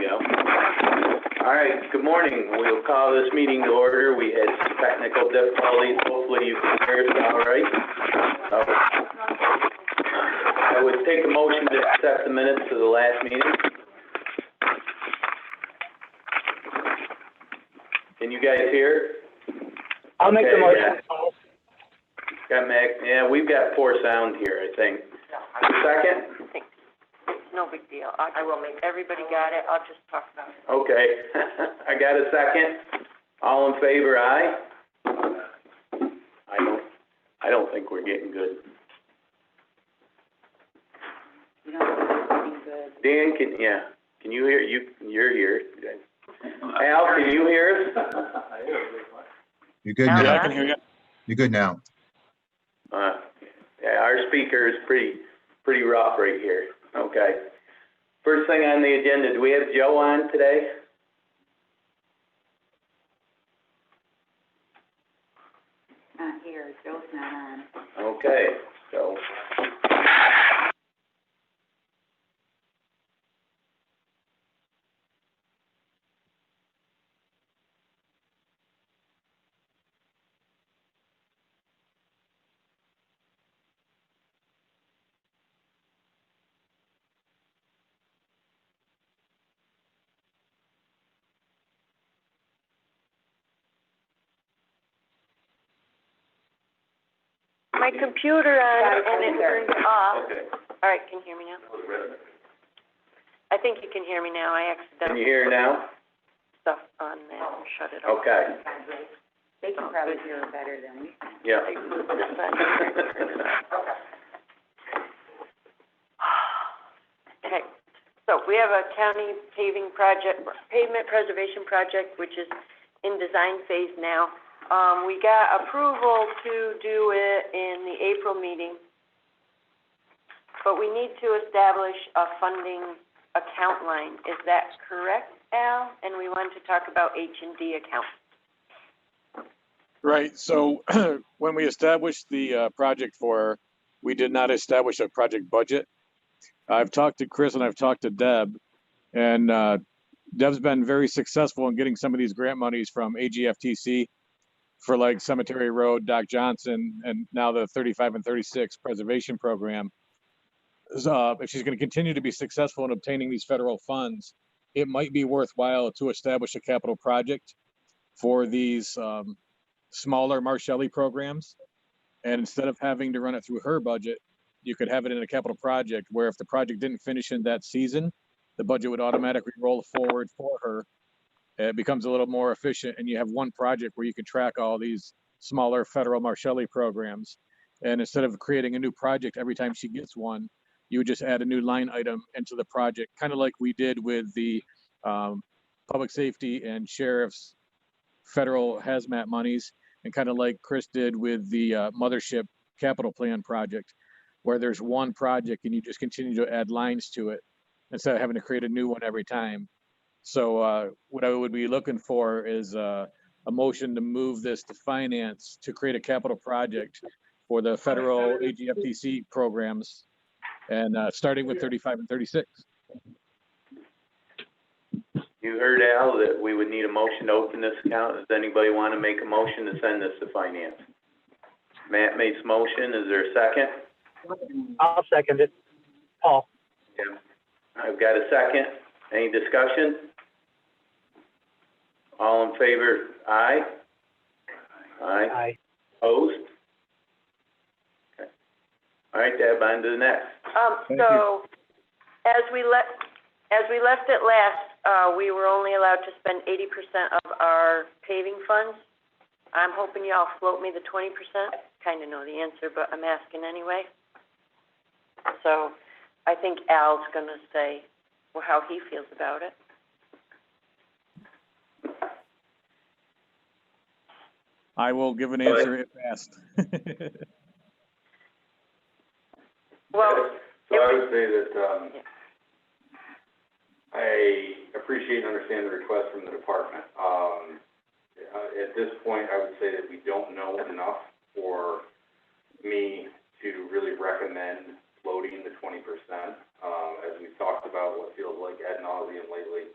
you go. All right, good morning. We'll call this meeting to order. We had some technical difficulties. Hopefully you can hear us all right. I would take a motion to accept the minutes of the last meeting. Can you guys hear? I'll make the motion. Got Mac, yeah, we've got poor sound here, I think. Second? No big deal. I will make, everybody got it, I'll just talk about it. Okay. I got a second. All in favor, aye? I don't think we're getting good. You know, it's getting good. Dan, can you hear, you're here. Al, can you hear us? You're good now. Yeah, I can hear you. You're good now. Yeah, our speaker is pretty rough right here. Okay. First thing on the agenda, do we have Joe on today? Not here, Joe's not on. Okay, so. My computer on and it turned off. Okay. All right, can you hear me now? I think you can hear me now. I Can accidentally you hear now? stuff on that and shut it off. Okay. They can probably hear it better than we can. Yeah. Okay, so we have a county pavement preservation project, which is in design phase now. We got approval to do it in the April meeting, but we need to establish a funding account line. Is that correct, Al? And we want to talk about H&D account. Right, so when we established the project we did not establish a project budget. I've talked to Chris and I've talked to Deb, and Deb's been very successful in getting some of these grant monies from AGFTC for like Cemetery Road, Doc Johnson, and now the 35 and 36 preservation program. If she's going to continue to be successful in obtaining these federal funds, it might be worthwhile to establish a capital project for these smaller Marshallese programs. And instead of having to run it through her budget, you could have it in a capital project where if the project didn't finish in that season, the budget would automatically roll forward for her. It becomes a little more efficient, and you have one project where you can track all these smaller federal Marshallese programs. And instead of creating a new project every time she gets one, you would just add a new line item into the project, kind of like we did with the public safety and sheriff's federal hazmat monies, and kind of like Chris did with the mothership capital plan project, where there's one project and you just continue to add lines to it instead of having to create a new one every time. So what I would be looking for is a motion to move this to finance to create a capital project for the federal AGFTC programs, and starting with 35 and 36. You heard, Al, that we would need a motion to open this account. Does anybody want to make a motion to send this to finance? Matt makes a motion. Is there a second? I'll second it. Paul. Yeah. I've got a second. Any discussion? All in favor, aye? Aye. Aye. Opposed? Okay. All right, Deb, on to the next. So, as we left it last, we were only allowed to spend 80% of our paving funds. I'm hoping y'all float me the 20%. Kind of know the answer, but I'm asking anyway. So, I think Al's gonna say how he feels about it. I will give an answer if asked. Well, So I would say that, I appreciate and understand the request from the department. At this point, I would say that we don't know enough for me to really recommend floating the 20%. As we've talked about what feels like ad nauseum lately,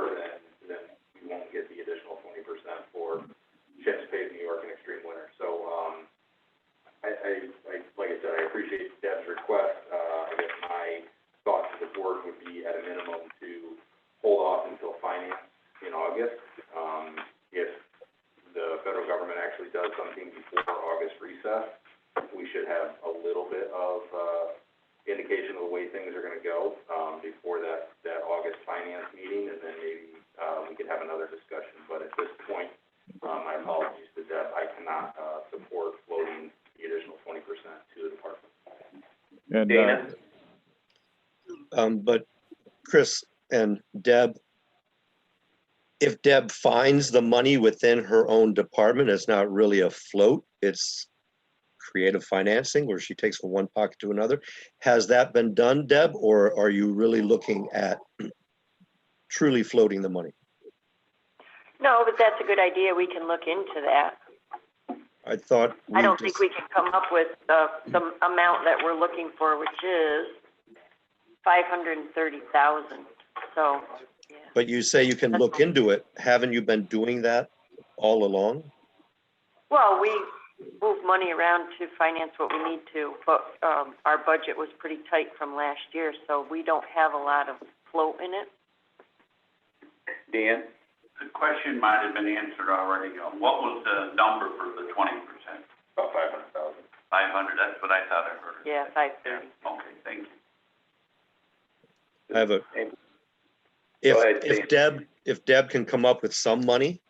occur, then we won't get the additional 20% for chips paved New York in extreme winter. So, like I said, I appreciate Deb's request. I guess my thought to the board would be at a minimum to hold off until finance in August. If the federal government actually does something before August recess, we should have a little bit of, indication of the way things are gonna go, before that August finance meeting, and then maybe, we could have another discussion. But at this point, my apologies to Deb, I cannot, support floating the additional 20% to the department. And, Dana? But Chris and Deb, if Deb finds the money within her own department, it's not really a float, it's creative financing where she takes from one pocket to another. Has that been done, Deb, or are you really looking at truly floating the money? No, but that's a good idea. We can look into that. I thought I don't think we can come up with the amount that we're looking for, which is 530,000. So, yeah. But you say you can look into it. Haven't you been doing that all along? Well, we move money around to finance what we need to, but our budget was pretty tight from last year, so we don't have a lot of float in it. Dan? The question might have been answered already. What was the number for the 20%? About 500,000. 500, that's what I thought I heard. Yeah, 530. Okay, thank you. I have a, Go ahead, if Deb can come up with some money,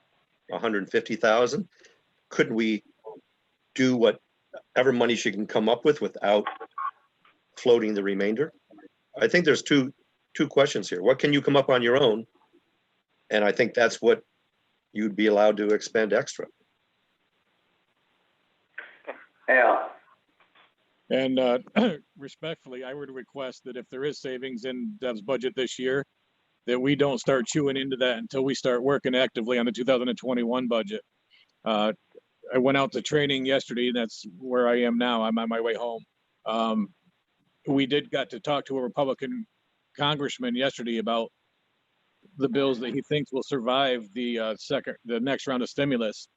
150,000, couldn't we do whatever money she can come up with without floating the remainder? I think there's two questions here. What can you come up on your own? And I think that's what you'd be allowed to expend extra. Al? And respectfully, I would request that if there is savings in Deb's budget this year, that we don't start chewing into that until we start working actively on the 2021 budget. I went out to training yesterday, and that's where I am now. I'm on my way home. We got to talk to a Republican congressman yesterday about the bills that he thinks will survive the next round of stimulus.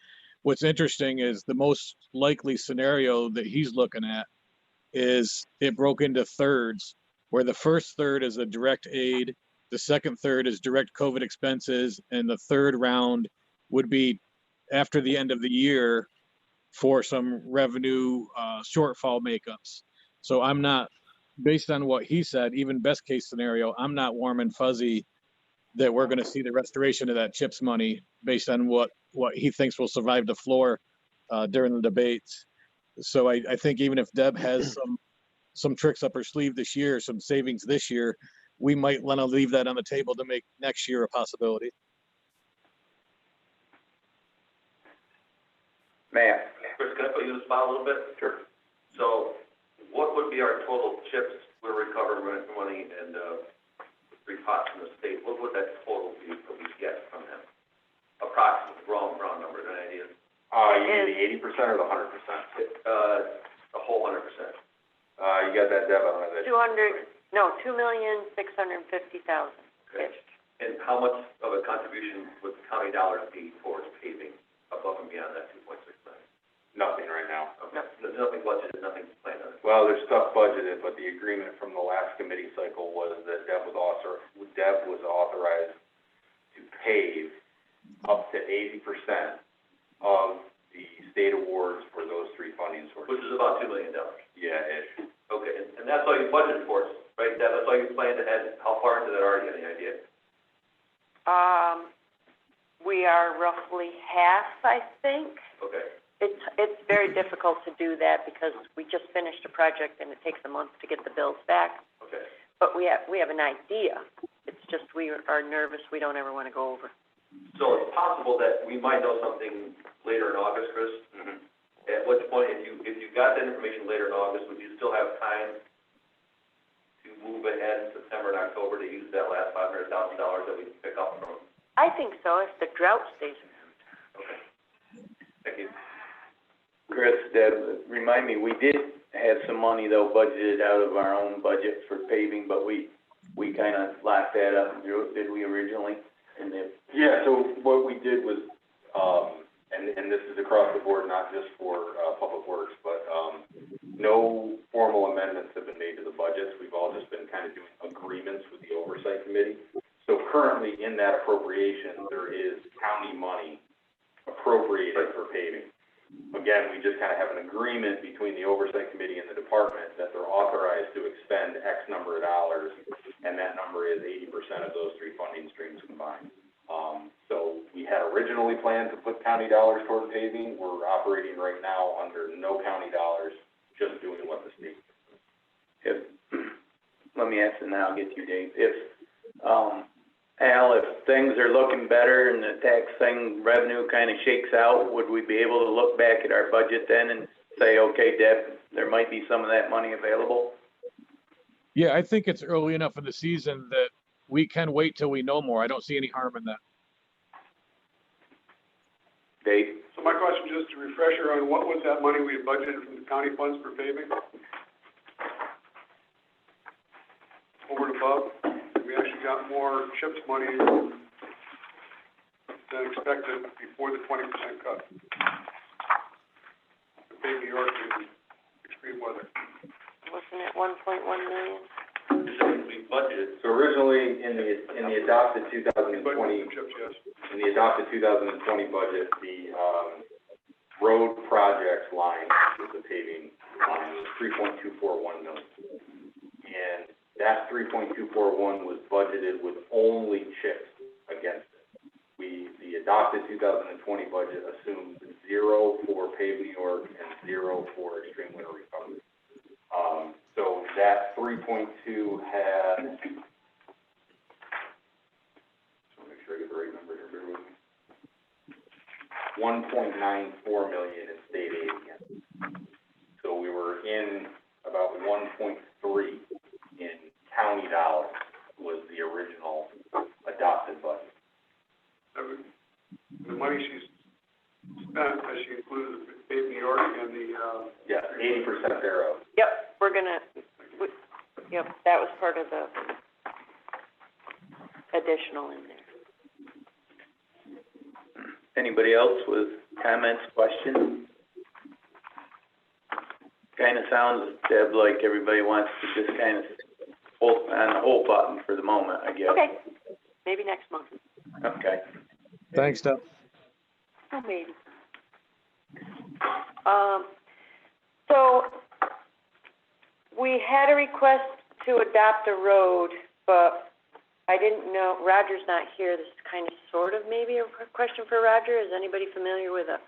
What's interesting is the most likely scenario that he's looking at is it broke into thirds, where the first third is a direct aid, the second third is direct COVID expenses, and the third round would be after the end of the year for some revenue shortfall makeups. So I'm not, based on what he said, even best case scenario, I'm not warm and fuzzy that we're going to see the restoration of that CHIPS money based on what he thinks will survive the floor during the debates. So I think even if Deb has some tricks up her sleeve this year, some savings this year, we might want to leave that on the table to make next year a possibility. Matt? Chris, can I put you on the spot a little bit? Sure. So what would be our total chips we're recovering money and repots from the state? What would that total be that we get from them? Approximately, wrong number, an idea? You mean the 80% or the 100%? The whole 100%. You got that, Deb? I don't have that. 2,650,000. Okay. And how much of a contribution would county dollars be towards paving above and beyond that 2.6 million? Nothing right now. Okay. There's nothing budgeted, nothing planned on it. Well, there's stuff budgeted, but the agreement from the last committee cycle was that Deb was authorized to pave up to 80% of the state awards for those three funding sources. Which is about $2 million. Yeah, ish. Okay, and that's all you budgeted for, right, Deb? That's all you planned ahead? How far into that are you, any idea? We are roughly half, I think. Okay. It's very difficult to do that because we just finished a project and it takes a month to get the bills back. Okay. But we have an idea. It's just we are nervous. We don't ever want to go over. So it's possible that we might know something later in August, Chris? Mm-hmm. At which point, if you got that information later in August, would you still have time to move ahead in September and October to use that last $500,000 that we pick up from? I think so, if the drought stays around. Okay. Thank you. Chris, Deb, remind me, we did have some money though budgeted out of our own budget for paving, but we kind of locked that up, did we originally? In did was, and this is across the board, not just for, Public Works, but, no formal amendments have been made to the budgets. We've all just been kind of doing agreements with the Oversight Committee. So currently in that appropriation, there is county money appropriated for paving. Again, we just kind of have an agreement between the Oversight Committee and the department that they're authorized to expend X number of dollars, and that number is 80% of those three funding streams combined. So we had originally planned to put county dollars toward paving. We're operating right now under no county dollars, just doing what the state. Let me ask, and then I'll get to you, Dave. Al, if things are looking better and the tax thing, revenue kind of shakes out, would we be able to look back at our budget then and say, okay, Deb, there might be some of that money available? Yeah, I think it's early enough in the season that we can wait till we know more. I don't see any harm in that. Dave? So my question, just a refresher on what was that money we had budgeted from the county funds for paving? Over and above, we actually got more CHIPS money than expected before the 20% cut. The big New York in extreme weather. Wasn't it 1.1 million? We budgeted, So originally in the adopted 2020, CHIPS, yes. in the adopted 2020 budget, the, road projects line, which is the paving line, was $3.241 million. And that 3.241 was budgeted with only CHIPS against it. The adopted 2020 budget assumed 0 for Pave New York and 0 for extreme winter recovery. So that 3.2 had, just want to make sure I get the right number here, bear with me. 1.94 million in state aid again. So we were in about 1.3 in county dollars was the original adopted budget. The money she's spent, as she included the Pave New York and the, Yes, 80% thereof. Yep, yep, that was part of the additional in there. Anybody else with comments, questions? Kind of sounds, Deb, like everybody wants to just kind of hold on the hold button for the moment, I guess. Okay, maybe next month. Okay. Thanks, Deb. Oh, maybe. So we had a request to adopt a road, but I didn't know, Roger's not here. This is kind of sort of maybe a question for Roger. Is anybody familiar with a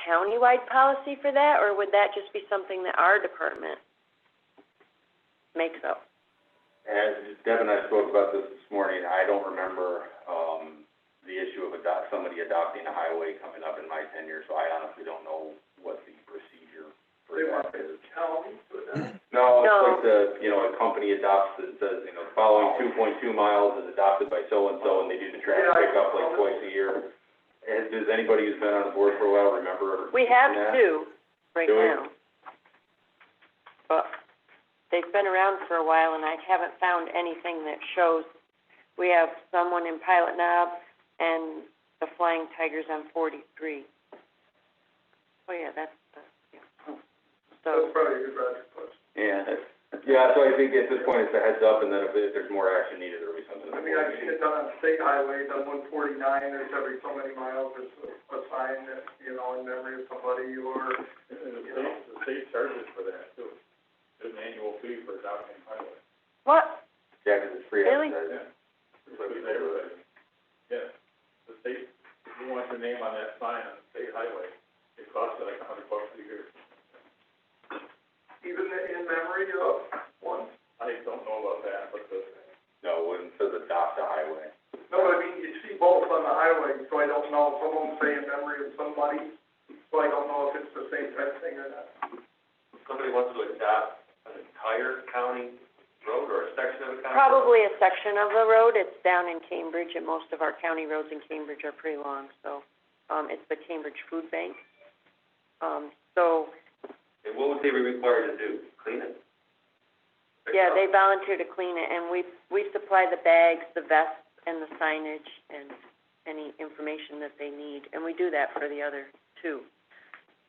countywide policy for that, or would that just be something that our department makes up? As Deb and I spoke about this morning, I don't remember, the issue of somebody adopting a highway coming up in my tenure, so I honestly don't know what the procedure for that is. No, it's like a company adopts and says, the following 2.2 miles is adopted by so-and-so, and they do the traffic pickup like twice a year. And does anybody who's been on the board for a while remember? We have that? two right Do we? now. But they've been around for a while, and I haven't found anything that shows. We have someone in Pilot Knob and the Flying Tigers on 43. Oh, yeah, that's, yeah. So, that's probably a good project for us. Yeah, Yeah, so I think at this point it's a heads up, and then if there's more action needed, there'll be something. I mean, I've seen it done on state highways, on 149, there's every so many miles, there's a sign that, in memory of somebody, or, The state charges for that too. There's an annual fee for adopting highway. what? Yeah, because it's free. Really? Yeah. It's like everybody. Yeah. The state, if you want your name on that sign on the state highway, it costs like $100 a year. even in memory of one? I don't know about that, but no, when it says adopt a highway. No, but I mean, you see both on the highway, so I don't know, some of them say in memory of somebody, so I don't know if it's the same type of thing or not. somebody wants to adopt an entire county road or a section of a county road? Probably a section of the road. It's down in Cambridge, and most of our county roads in Cambridge are pretty long, so, it's the Cambridge Food Bank. And what would they be required to do? Clean it? Yeah, they volunteer to clean it, and we supply the bags, the vests, and the signage, and any information that they need, and we do that for the other two.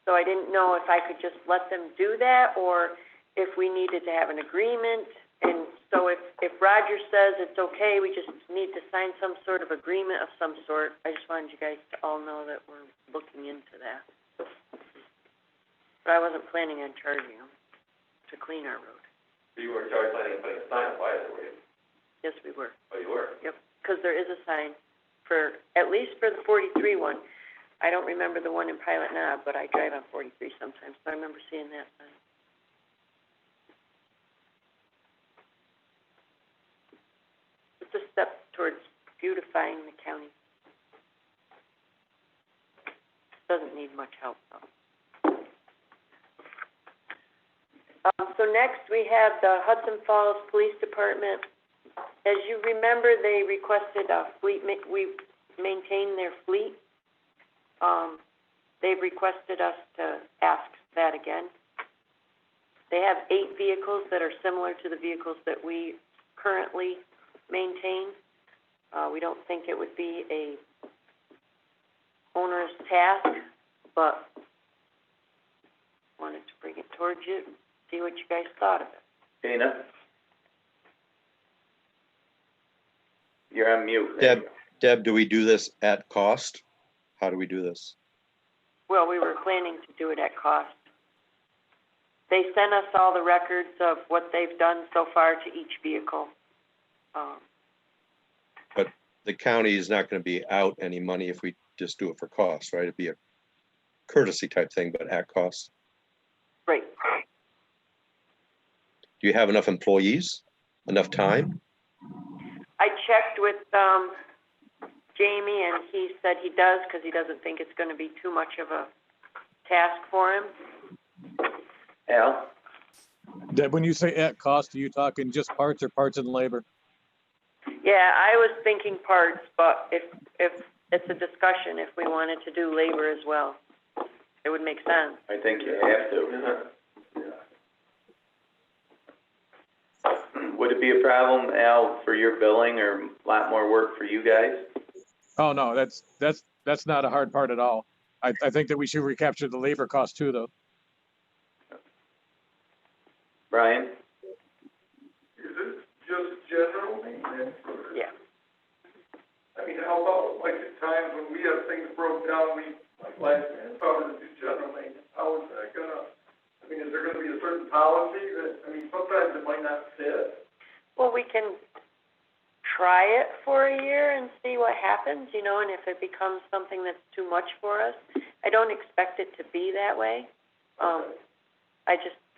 So I didn't know if I could just let them do that, or if we needed to have an agreement. And so if Roger says it's okay, we just need to sign some sort of agreement of some sort. I just wanted you guys to all know that we're looking into that. But I wasn't planning on charging them to clean our road. You weren't planning on putting a sign up either, were you? Yes, we were. Oh, you were? Yep, because there is a sign for, at least for the 43 one. I don't remember the one in Pilot Knob, but I drive on 43 sometimes, so I remember seeing that sign. It's a step towards beautifying the county. Doesn't need much help, though. So next, we have the Hudson Falls Police Department. As you remember, they requested a fleet, we maintain their fleet. They've requested us to ask that again. They have 8 vehicles that are similar to the vehicles that we currently maintain. We don't think it would be a onerous task, but wanted to bring it towards you, see what you guys thought of it. Dana? You're on mute. Deb, do we do this at cost? How do we do this? Well, we were planning to do it at cost. They sent us all the records of what they've done so far to each vehicle. But the county is not going to be out any money if we just do it for cost, right? It'd be a courtesy type thing, but at cost. Right. Do you have enough employees? Enough time? I checked with Jamie, and he said he does, because he doesn't think it's going to be too much of a task for him. Al? Deb, when you say at cost, are you talking just parts or parts and labor? Yeah, I was thinking parts, but if it's a discussion, if we wanted to do labor as well, it would make sense. I think you have to. Would it be a problem, Al, for your billing or a lot more work for you guys? Oh, no, that's not a hard part at all. I think that we should recapture the labor cost too, though. Brian? Is it just general maintenance? Yeah. I mean, how about, like, at times when we have things broke down, like last manpower to do general maintenance, how is that gonna, I mean, is there gonna be a certain policy that, I mean, sometimes it might not fit? Well, we can try it for a year and see what happens, you know, and if it becomes something that's too much for us. I don't expect it to be that way.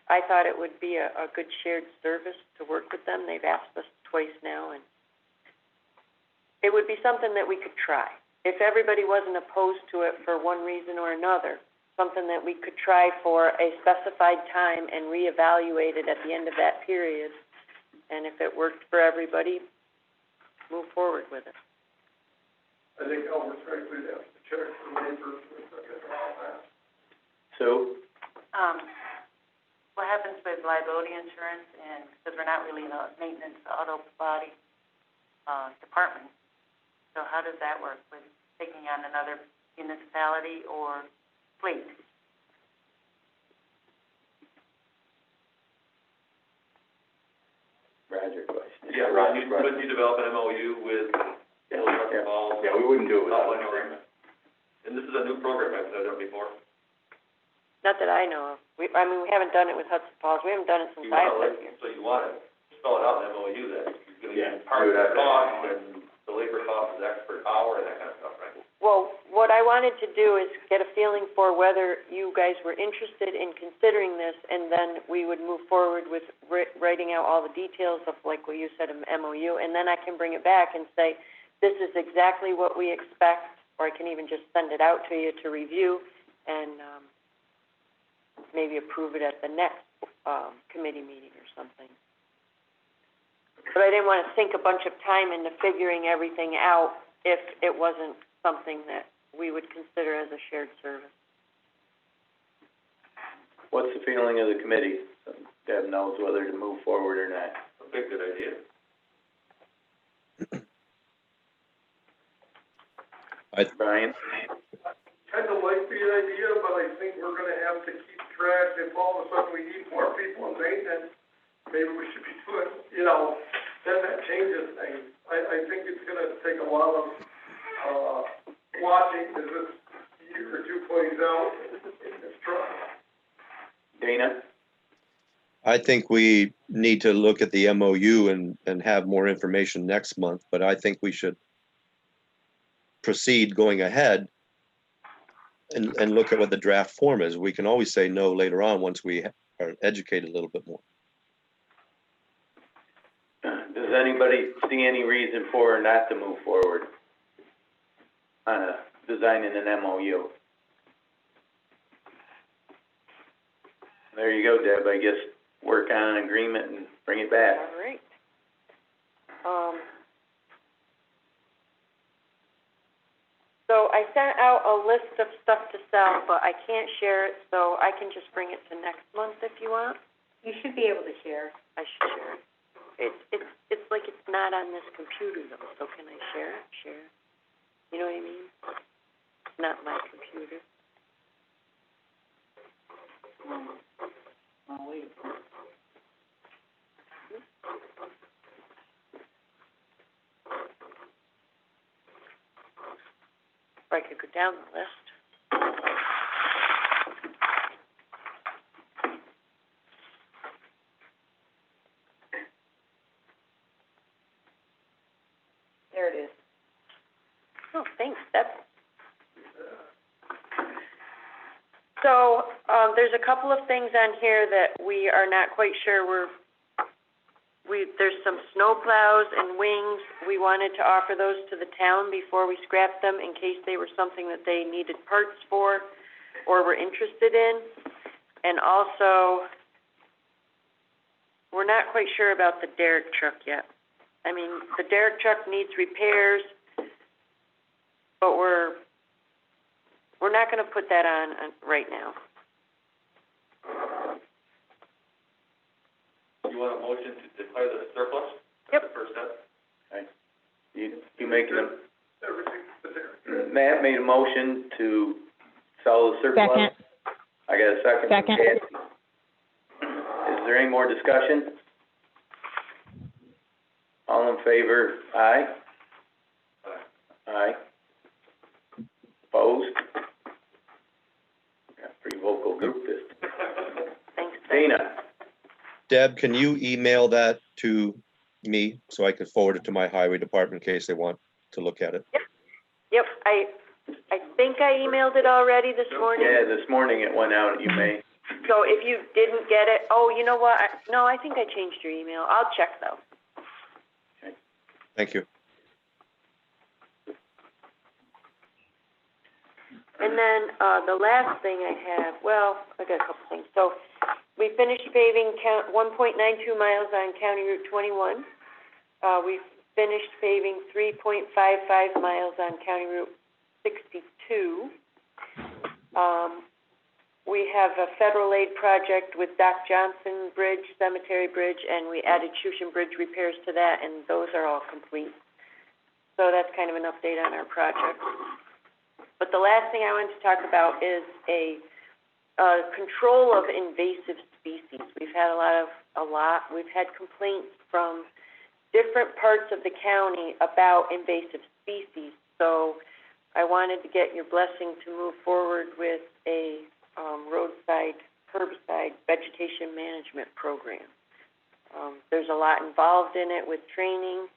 I thought it would be a good shared service to work with them. They've asked us twice now, and it would be something that we could try. If everybody wasn't opposed to it for one reason or another, something that we could try for a specified time and reevaluate it at the end of that period. And if it worked for everybody, move forward with it. I think Albert's right, we'd have to check for labor, all that. Sue? What happens with liability insurance, and because we're not really in a maintenance auto body department, so how does that work with taking on another municipality or fleet? Roger question. Yeah, Ron, would you develop an MOU with Hudson Falls? Yeah, we wouldn't do it without Outline agreement. And this is a new program, I've done it before. Not that I know of. We haven't done it with Hudson Falls. We haven't done it since I've lived here. So you want to spell it out in the MOU that you're going to Yeah, get part of do the that. cost, and the labor cost is X per hour and that kind of stuff, right? Well, what I wanted to do is get a feeling for whether you guys were interested in considering this, and then we would move forward with writing out all the details of, like what you said, an MOU, and then I can bring it back and say, this is exactly what we expect, or I can even just send it out to you to review, and maybe approve it at the next committee meeting or something. But I didn't want to sink a bunch of time into figuring everything out if it wasn't something that we would consider as a shared service. What's the feeling of the committee? So Deb knows whether to move forward or not. A big good idea. Brian? Kind of like the idea, but I think we're gonna have to keep track. If all of a sudden we need more people in maintenance, maybe we should be doing, you know, then that changes things. I think it's gonna take a lot of, watching as this year or two plays out in this truck. Dana? I think we need to look at the MOU and have more information next month, but I think we should proceed going ahead and look at what the draft form is. We can always say no later on once we are educated a little bit more. Does anybody see any reason for not to move forward on designing an MOU? There you go, Deb. I guess work on an agreement and bring it back. All right. So I sent out a list of stuff to sell, but I can't share it, so I can just bring it to next month if you want. You should be able to share. I should share it. It's like it's not on this computer though, so can I share it? Share it. You know what I mean? It's not my computer. Oh, wait. Or I could go down the list. There it is. Oh, thanks, Deb. So, there's a couple of things on here that we are not quite sure there's some snow plows and wings. We wanted to offer those to the town before we scrapped them in case they were something that they needed parts for or were interested in. And also, we're not quite sure about the derrick truck yet. I mean, the derrick truck needs repairs, but we're not going to put that on right now. You want a motion to declare the surplus? Yep. That's the first step? Okay. You making a, Everything's there. Matt made a motion to sell the surplus. Second. I got a second. from Second. Kathy. Is there any more discussion? All in favor, aye? Aye. Opposed? Got a pretty vocal group this time. Thanks, Deb. Dana? Deb, can you email that to me so I can forward it to my highway department in case they want to look at it? Yep, I think I emailed it already this morning. Yeah, this morning it went out, you may. So if you didn't get it, you know what? No, I think I changed your email. I'll check though. Thank you. And then, the last thing I have, I got a couple things. So we finished paving 1.92 miles on County Route 21. We finished paving 3.55 miles on County Route 62. We have a federal aid project with Doc Johnson Bridge, Cemetery Bridge, and we added Shushan Bridge repairs to that, and those are all complete. So that's kind of an update on our project. But the last thing I wanted to talk about is a control of invasive species. We've had we've had complaints from different parts of the county about invasive species. So I wanted to get your blessing to move forward with a roadside herbicide vegetation management program. There's a lot involved in it with training.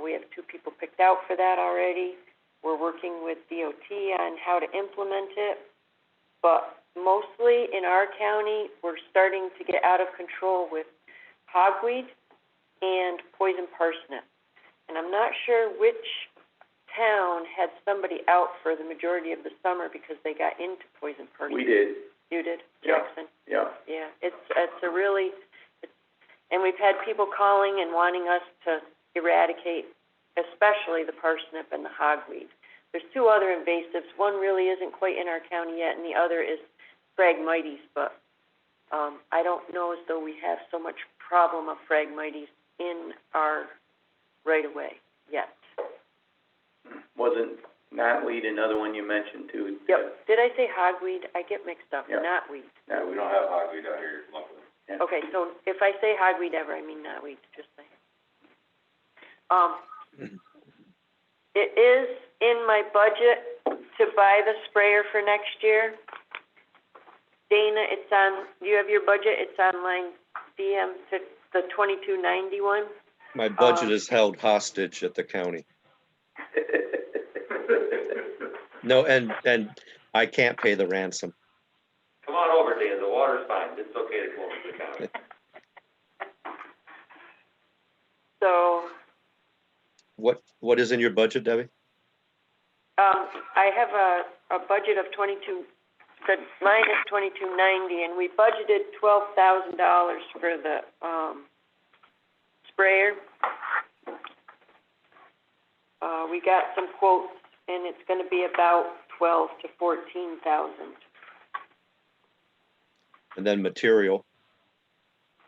We have 2 people picked out for that already. We're working with DOT on how to implement it. But mostly in our county, we're starting to get out of control with hogweed and poison parsnip. And I'm not sure which town had somebody out for the majority of the summer because they got into poison parsnip. We did. You did, Yeah. Jackson? Yeah. Yeah, and we've had people calling and wanting us to eradicate, especially the parsnip and the hogweed. There's 2 other invasives. One really isn't quite in our county yet, and the other is Phragmites, but I don't know as though we have so much problem of Phragmites in our right-of-way yet. Wasn't Knotweed, another one you mentioned too. Yep. Did I say hogweed? I get mixed up. Yeah. Knotweed. Yeah, we don't have hogweed out here, luckily. Yeah. Okay, so if I say hogweed ever, I mean knotweed, just saying. It is in my budget to buy the sprayer for next year. Dana, it's on, you have your budget, it's on line DM, the 2291. My budget is held hostage at the county. No, and I can't pay the ransom. Come on over, Dan, the water's fine, it's okay to go over to the county. So, What is in your budget, Debbie? I have a budget of mine is 2290, and we budgeted $12,000 for the, sprayer. We got some quotes, and it's gonna be about 12 to 14,000. And then material.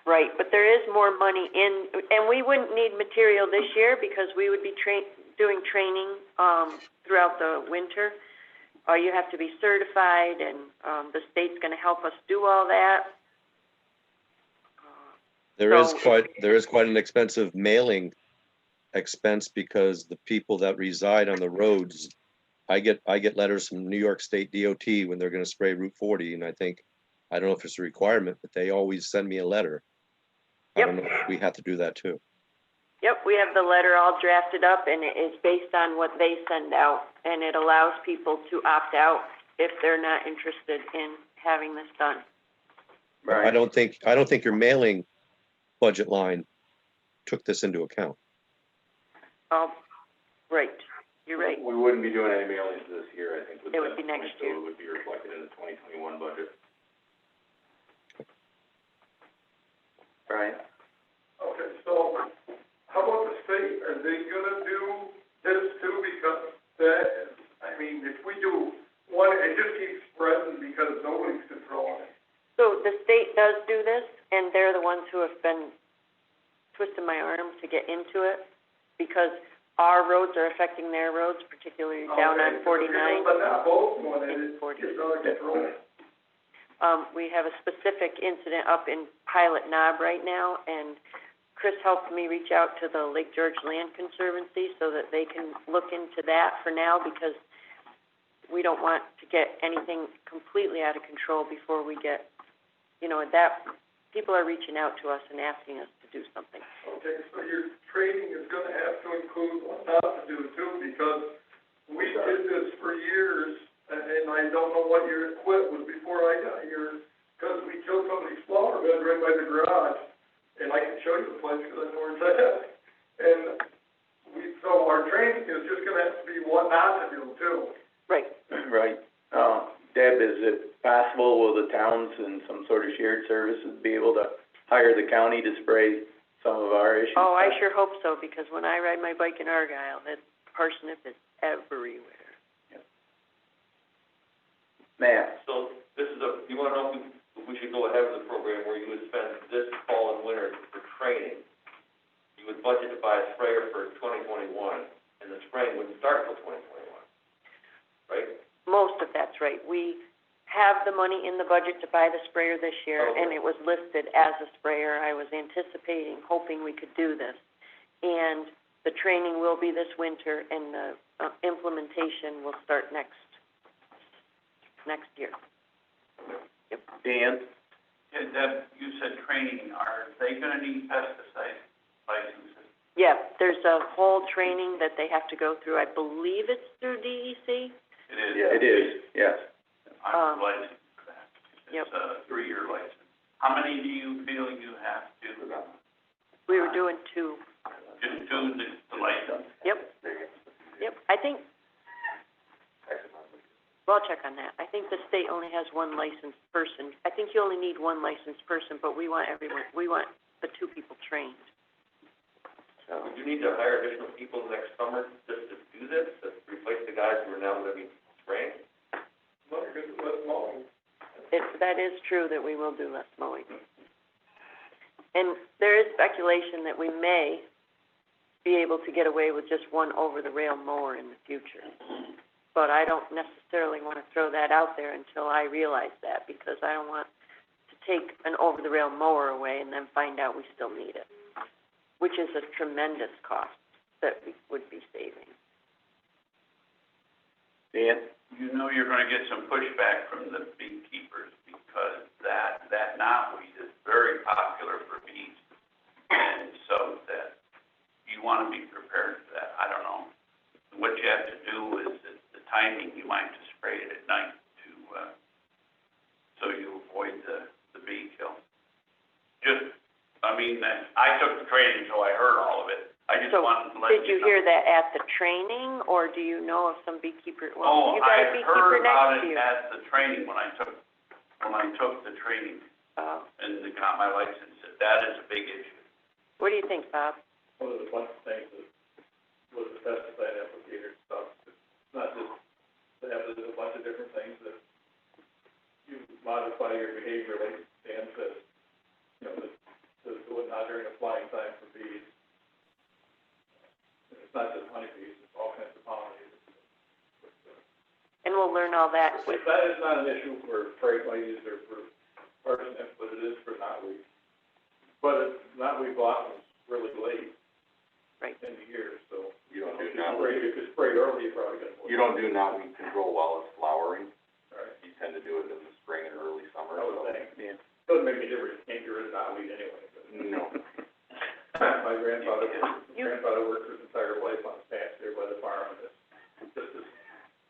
Right, but there is more money in, and we wouldn't need material this year because we would be doing training, throughout the winter. You have to be certified, and, the state's gonna help us do all that. There is quite an expensive mailing expense because the people that reside on the roads, I get letters from New York State DOT when they're gonna spray Route 40, and I don't know if it's a requirement, but they always send me a letter. I don't know if we have to do that too. Yep, we have the letter all drafted up, and it is based on what they send out, and it allows people to opt out if they're not interested in having this done. Right. I don't think your mailing budget line took this into account. Right, you're right. We wouldn't be doing any mailings this year, I think. It would be next year. So it would be reflected in the 2021 budget. Right. Okay, so how about the state? Are they gonna do this too? Because that, I mean, if we do one, it just keeps spreading because nobody's controlling it. So the state does do this, and they're the ones who have been twisting my arm to get into it, because our roads are affecting their roads, particularly down on 49. But not both doing it, and it 40. gets out of control. We have a specific incident up in Pilot Knob right now, and Chris helped me reach out to the Lake George Land Conservancy so that they can look into that for now, because we don't want to get anything completely out of control before we get, that, people are reaching out to us and asking us to do something. Okay, so your training is gonna have to include what not to do too, because we did this for years, and I don't know what year it quit, was before I got here, because we killed somebody's flower bed right by the garage, and I can show you the place because I know where it's at. And so our training is just gonna have to be what not to do too. Right. Right. Deb, is it possible, will the towns and some sort of shared services be able to hire the county to spray some of our issues? Oh, I sure hope so, because when I ride my bike in Argyle, that parsnip is everywhere. Matt? So this is you wanna know if we should go ahead with the program where you would spend this fall and winter for training. You would budget to buy a sprayer for 2021, and the spraying wouldn't start till 2021, right? Most of that's right. We have the money in the budget to buy the sprayer this year, and it was listed as a sprayer. I was anticipating, hoping we could do this. And the training will be this winter, and the implementation will start next year. Yep. Dan? Yeah, Deb, you said training, are they gonna need pesticide licenses? Yeah, there's a whole training that they have to go through. I believe it's through DEC. It is? It is, yes. I'm licensed for that. Yep. It's a 3-year license. How many do you feel you have to? We were doing 2. Just 2 the license? Yep. I think, well, I'll check on that. I think the state only has 1 licensed person. I think you only need 1 licensed person, but we want the 2 people trained. So, Would you need to hire additional people next summer just to do this, to replace the guys who are now gonna be spraying? that is true that we will do less mowing. And there is speculation that we may be able to get away with just 1 over-the-rail mower in the future. But I don't necessarily want to throw that out there until I realize that, because I don't want to take an over-the-rail mower away and then find out we still need it, which is a tremendous cost that we would be saving. Dan? You know you're gonna get some pushback from the beekeepers because that knotweed is very popular for bees. And so that you wanna be prepared for that. I don't know. What you have to do is the timing, you might have to spray it at night to, so you avoid the bee kill. Just, I mean, I took the training, so I heard all of it. I just So, wanted to let did you you know. hear that at the training, or do you know of some beekeeper, well, Oh, you got a I beekeeper heard about next to it you? at the training when I took the training Oh, and got my license. That is a big issue. what do you think, Bob? One of the bunch of things that was the pesticide applicator stuff, it's not just that, there's a bunch of different things that you modify your behavior, like Dan says, you know, to do it not during a flying time for bees. It's not just honeybees, it's all kinds of pollinators. And we'll learn all that with, That is not an issue for freight ladies or for parsnip, but it is for knotweed. But knotweed blossoms really late. Right. In the year, so. You don't do If knotweed, you could spray early, you probably got more. you don't do knotweed control while it's flowering. Right. You tend to do it in the spring and early summer, I would so. think. Yeah. Doesn't make any difference, you can't get rid of knotweed anyway. But No. my grandfather worked his entire life on a patch there by the farm, and it's just as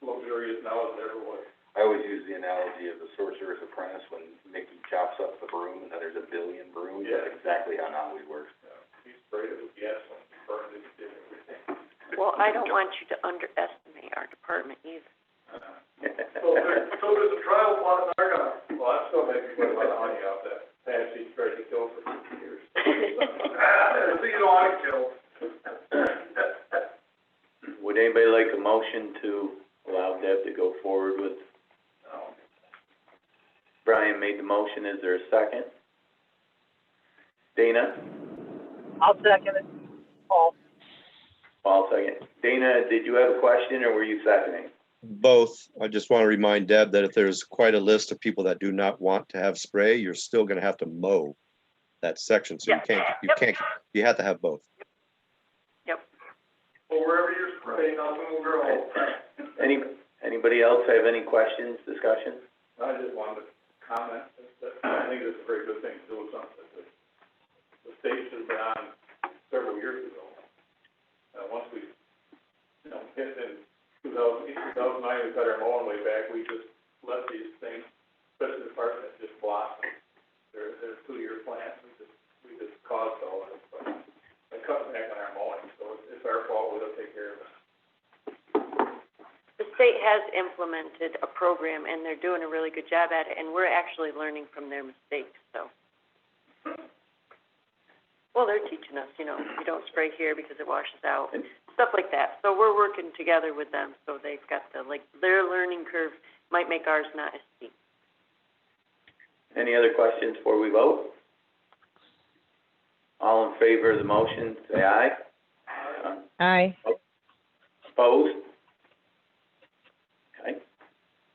luxurious now as it ever was. I always use the analogy of the Sorcerer's Apprentice when Mickey chops up the broom and then there's a billion brooms. Yeah. That's exactly how knotweed works. He sprayed it with gasoline, burned it, did everything. well, I don't want you to underestimate our department either. So there's a trial plot in Argonne. Well, that still makes me put a lot of honey out that patch he tried to kill for 50 years. So you don't want to kill. Would anybody like a motion to allow Deb to go forward with? Brian made the motion, is there a second? Dana? I'll second it. Paul. Paul, second. Dana, did you have a question, or were you seconding? Both. I just want to remind Deb that if there's quite a list of people that do not want to have spray, you're still going to have to mow that section. So you have to have both. Well, wherever you're spraying, I'll move your home. Anybody else have any questions, discussions? I just wanted to comment that I think it's a very good thing to do with something that the state should have been on several years ago. Once we, you know, hit in 2009, we got our mowing way back, we just let these things, especially the parsnip, just blossom. They're 2-year plants, we just caused all this, but they cut back on our mowing, so it's our fault, we don't take care of it. The state has implemented a program, and they're doing a really good job at it, and we're actually learning from their mistakes, so. Well, they're teaching us, you know, you don't spray here because it washes out, and stuff like that. So we're working together with them, so they've got their learning curve might make ours not as steep. Any other questions before we vote? All in favor of the motion, say aye. Aye. Opposed? Okay,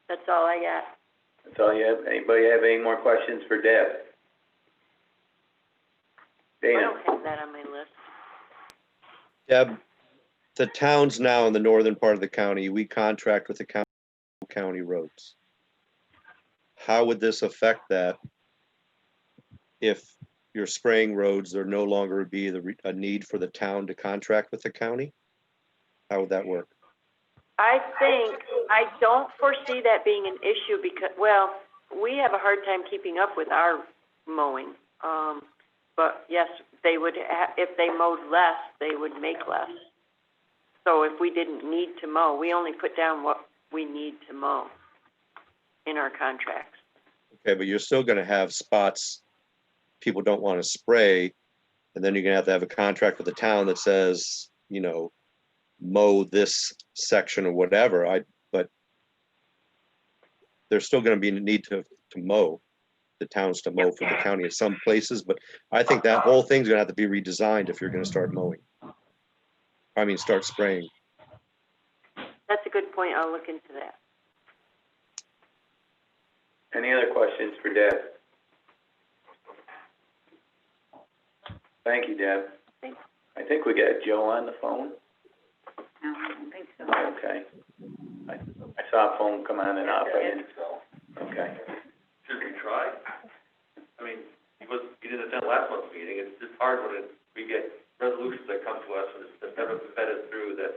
That's all I got. that's all you have. Anybody have any more questions for Deb? I Dana? don't have that on my list. Deb, the towns now in the northern part of the county, we contract with the county roads. How would this affect that if you're spraying roads, there no longer would be a need for the town to contract with the county? How would that work? I don't foresee that being an issue because, well, we have a hard time keeping up with our mowing. But yes, they would, if they mowed less, they would make less. So if we didn't need to mow, we only put down what we need to mow in our contracts. Okay, but you're still gonna have spots people don't want to spray, and then you're gonna have to have a contract with the town that says, you know, mow this section or whatever. But there's still gonna be a need to mow, the towns to mow for the county in some places, but I think that whole thing's gonna have to be redesigned if you're gonna start mowing. I mean, start spraying. That's a good point, I'll look into that. Any other questions for Deb? Thank you, Deb. Thanks. I think we got Joe on the phone. No, I don't think so. Okay. I saw a phone come on and off, I didn't, okay. Should we try? I mean, he didn't attend last month's meeting, it's just hard when we get resolutions that come to us and it's never been vetted through that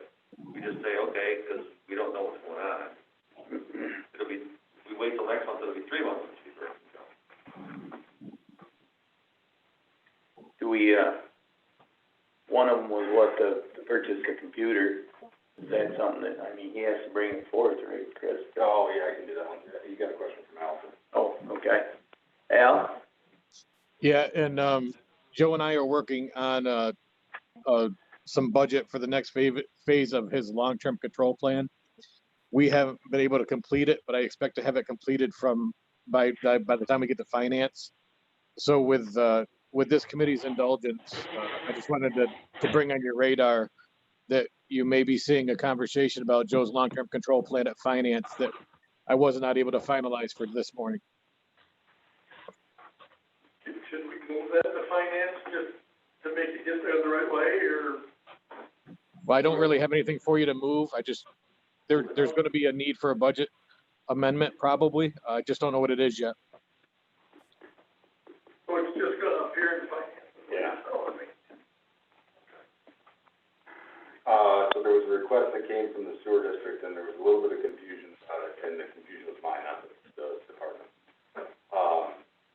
we just say, okay, because we don't know what's going on. It'll be, if we wait till next month, it'll be 3 months since we've heard from Joe. Do we, one of them was what, to purchase a computer. Is that something that, I mean, he has to bring it forth, right, Chris? Oh, yeah, I can do that one. You got a question from Allison? Oh, okay. Al? Yeah, and Joe and I are working on some budget for the next phase of his long-term control plan. We haven't been able to complete it, but I expect to have it completed by the time we get to finance. So with this committee's indulgence, I just wanted to bring on your radar that you may be seeing a conversation about Joe's long-term control plan at finance that I was not able to finalize for this morning. Should we move that to finance just to make it get there the right way, or? Well, I don't really have anything for you to move. There's going to be a need for a budget amendment probably. I just don't know what it is yet. So it's just gonna appear in finance? Yeah. So there was a request that came from the sewer district, and there was a little bit of confusion about it, and the confusion was mine, not the department.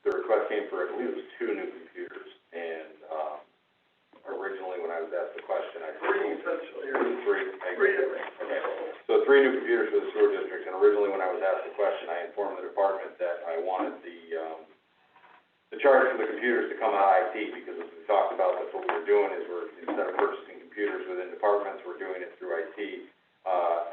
The request came for, I believe it was 2 new computers, and, originally when I was asked the question, I. 3 essentially, or? 3. Okay. So 3 new computers for the sewer district, and originally when I was asked the question, I informed the department that I wanted the charge for the computers to come out of IT, because as we talked about, that's what we were doing, is we're, instead of purchasing computers within departments, we're doing it through IT.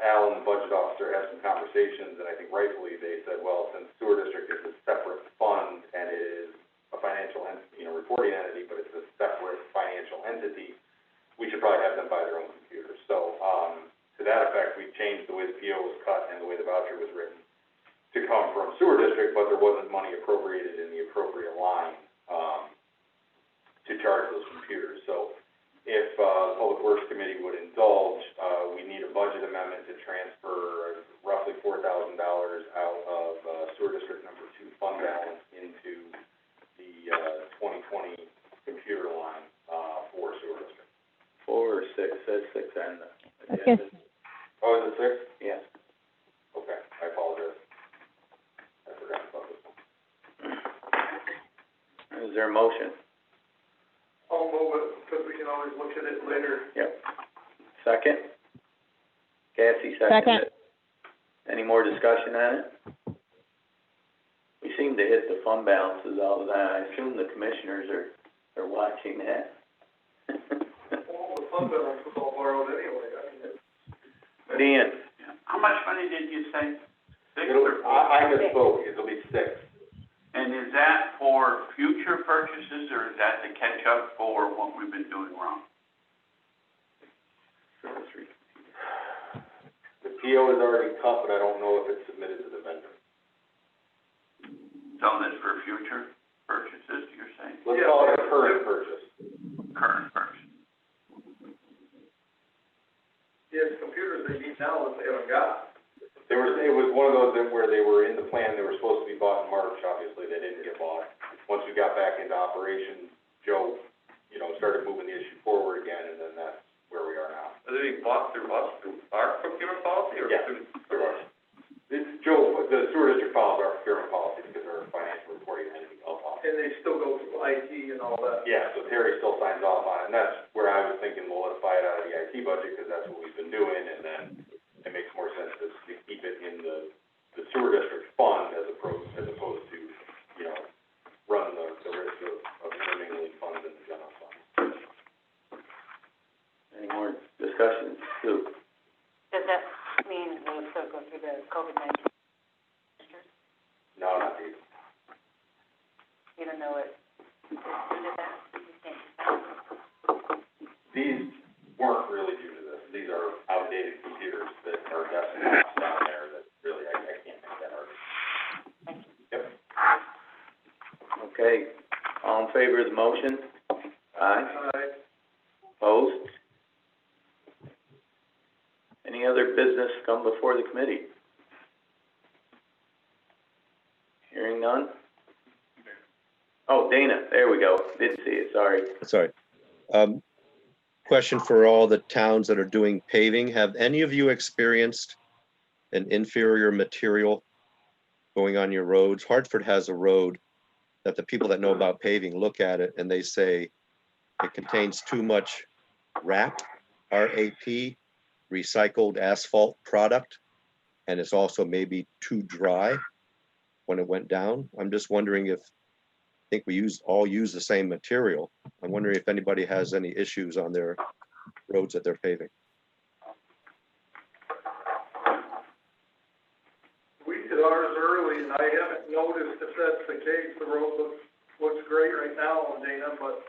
Al and the budget officer had some conversations, and I think rightfully they said, well, since sewer district is a separate fund and it is a financial, reporting entity, but it's a separate financial entity, we should probably have them buy their own computers. So, to that effect, we changed the way the PO was cut and the way the voucher was written to come from sewer district, but there wasn't money appropriated in the appropriate line, to charge those computers. So, if, the Public Works Committee would indulge, we need a budget amendment to transfer roughly $4,000 out of, sewer district number 2 fund balance into the, 2020 computer line, for sewer district. 4 or 6, says 6 on the Okay. agenda. Oh, is it 6? Yes. Okay, I apologize. I forgot about this one. Is there a motion? I'll move it, because we can always look at it later. Yep. Second? Cassie Second. seconded it. Any more discussion on it? We seem to hit the fund balances all the time. I assume the commissioners are watching that. Well, the fund balance was all borrowed anyway, I mean, Dan? How much money did you say? 6 or 4? I misspoke, it'll be 6. And is that for future purchases, or is that to catch up for what we've been doing wrong? The PO is already cut, but I don't know if it's submitted to the vendor. So that's for future purchases, you're saying? Let's call it a current purchase. Current purchase. yeah, it's computers they need now that they haven't got. It was one of those that where they were in the plan, they were supposed to be bought in March, obviously, they didn't get bought. Once we got back into operation, Joe, started moving the issue forward again, and then that's where we are now. Are they being bought through us, through our procurement policy, or Yeah. through us? Joe, the sewer district follows our procurement policy because they're a financial reporting entity of us. And they still go through IT and all that. Yeah, so Terry still signs off on it, and that's where I was thinking, well, let's buy it out of the IT budget, because that's what we've been doing, and then it makes more sense to keep it in the sewer district fund as opposed to, run the risk of intermingling funds in the general fund. Any more discussion? Sue? Does that mean we'll still go through the COVID-19? No, not these. You don't know what, due to that, you think? These weren't really due to this. These are outdated computers that are in favor of the motion? Aye. Opposed? Any other business come before the committee? Hearing none? Oh, Dana, there we go. Did see it, sorry. Sorry. Question for all the towns that are doing paving. Have any of you experienced an inferior material going on your roads? Hartford has a road that the people that know about paving look at it and they say it contains too much RAP, R-A-P, recycled asphalt product, and it's also maybe too dry when it went down. I'm just wondering if, I think we all use the same material. I'm wondering if anybody has any issues on their roads that they're paving. We did ours early, and I haven't noticed if that's the case. The road looks great right now, Dana, but,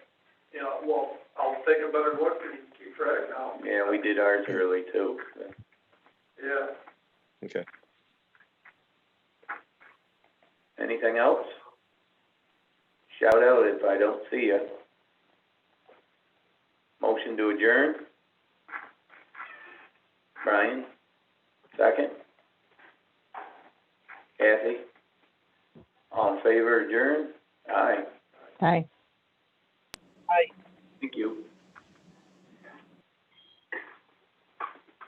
you know, well, I'll take a better look and keep track now. Yeah, we did ours early too. Yeah. Okay. Anything else? Shout out if I don't see you. Motion to adjourn? Brian? Second? Kathy? All in favor, adjourn? Aye. Aye.